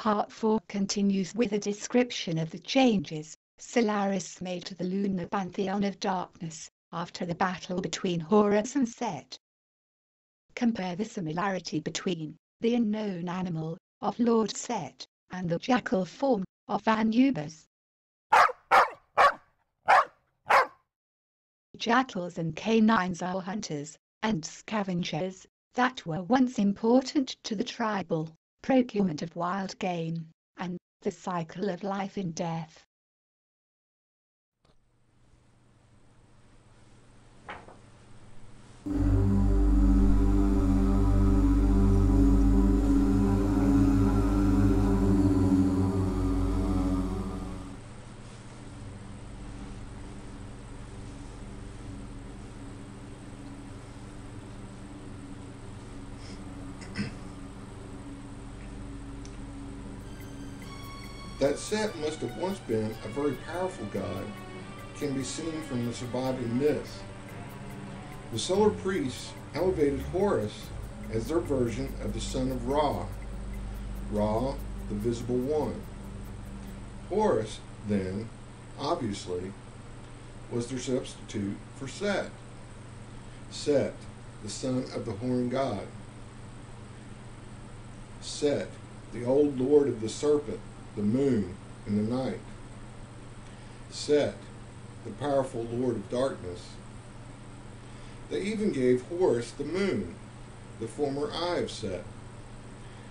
Part 4 continues with a description of the changes Solaris made to the lunar pantheon of darkness after the battle between Horus and Set. Compare the similarity between the unknown animal of Lord Set and the jackal form of Anubis. Jackals and canines are hunters and scavengers that were once important to the tribal procurement of wild game and the cycle of life and death. That Set must have once been a very powerful god can be seen from the surviving myths. The solar priests elevated Horus as their version of the son of Ra, Ra, the visible one. Horus, then, obviously, was their substitute for Set. Set, the son of the horned god. Set, the old lord of the serpent, the moon, and the night. Set, the powerful lord of darkness. They even gave Horus the moon, the former eye of Set.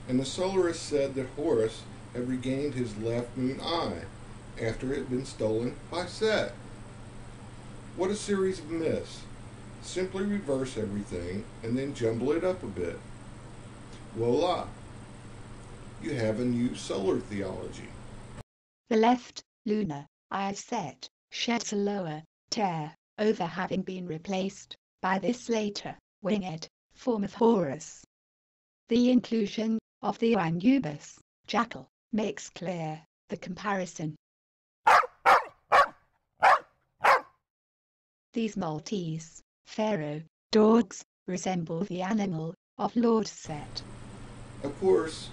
And the Solarists said that Horus had regained his left moon eye after it had been stolen by Set. What a series of myths. Simply reverse everything and then jumble it up a bit. Voila! You have a new solar theology. The left lunar eye of Set sheds a lower tear over having been replaced by this later winged form of Horus. The inclusion of the Anubis jackal makes clear the comparison. These Maltese pharaoh dogs resemble the animal of Lord Set. Of course,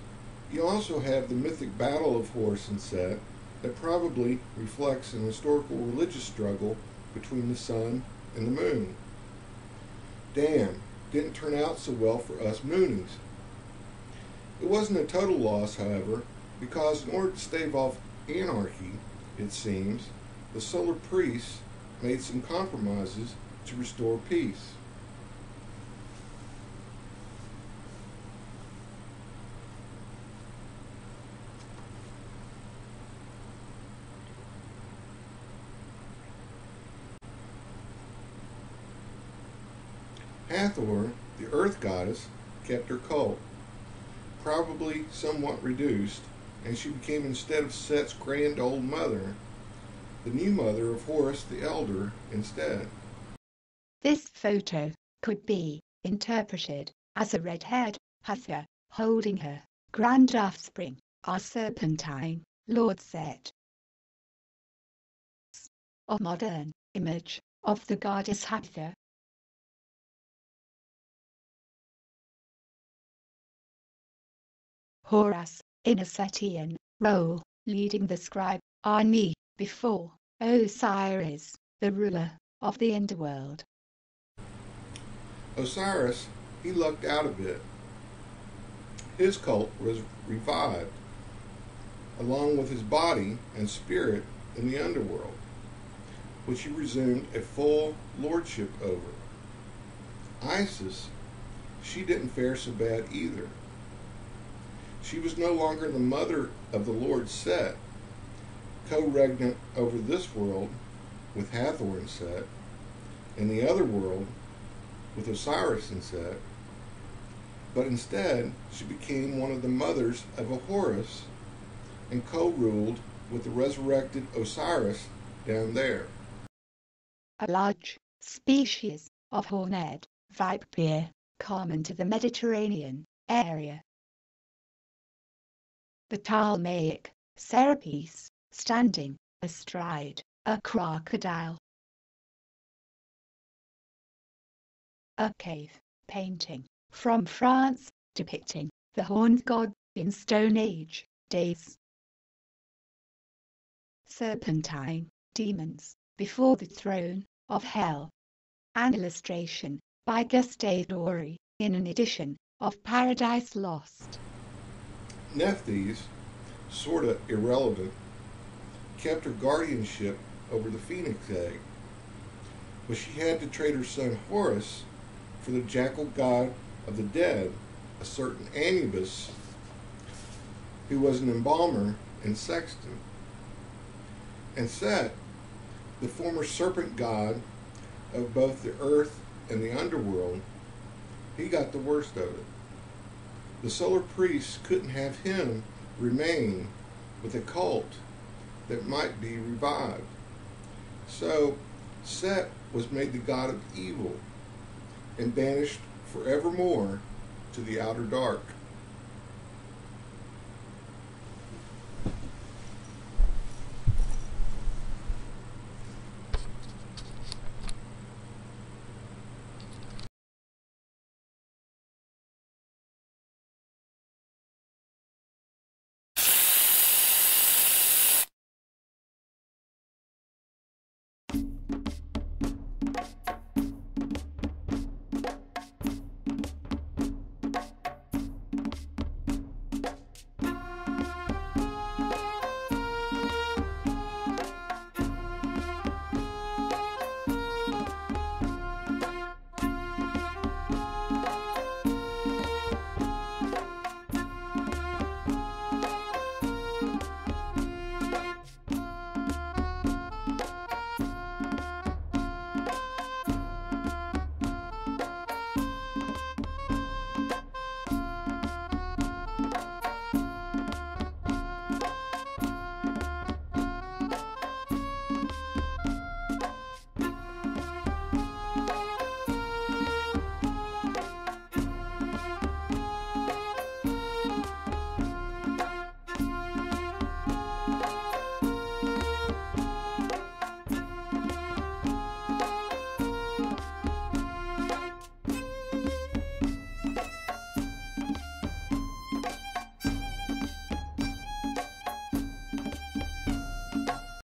you also have the mythic battle of Horus and Set that probably reflects an historical religious struggle between the sun and the moon. Damn, didn't turn out so well for us moonies. It wasn't a total loss, however, because in order to stave off anarchy, it seems, the solar priests made some compromises to restore peace. Hathor, the earth goddess, kept her cult, probably somewhat reduced, and she became, instead of Set's grand old mother, the new mother of Horus the Elder instead. This photo could be interpreted as a red-haired Hathor holding her grand offspring, our serpentine Lord Set. A modern image of the goddess Hathor. Horus, in a Setian role, leading the scribe Ani before Osiris, the ruler of the underworld. Osiris, he lucked out a bit. His cult was revived, along with his body and spirit in the underworld, which he resumed a full lordship over. Isis, she didn't fare so bad either. She was no longer the mother of the Lord Set, co-regnant over this world with Hathor and Set, and the other world with Osiris and Set, but instead she became one of the mothers of a Horus and co-ruled with the resurrected Osiris down there. A large species of horned viper common to the Mediterranean area. The Ptolemaic Serapis, standing astride a crocodile. A cave painting from France depicting the horned god in Stone Age days. Serpentine, demons, before the throne of hell. An illustration by Gustave Doré in an edition of Paradise Lost. Nephthys, sorta irrelevant, kept her guardianship over the phoenix egg, but she had to trade her son Horus for the jackal god of the dead, a certain Anubis, who was an embalmer and sexton. And Set, the former serpent god of both the earth and the underworld, he got the worst of it. The solar priests couldn't have him remain with a cult that might be revived. So Set was made the god of evil and banished forevermore to the outer dark.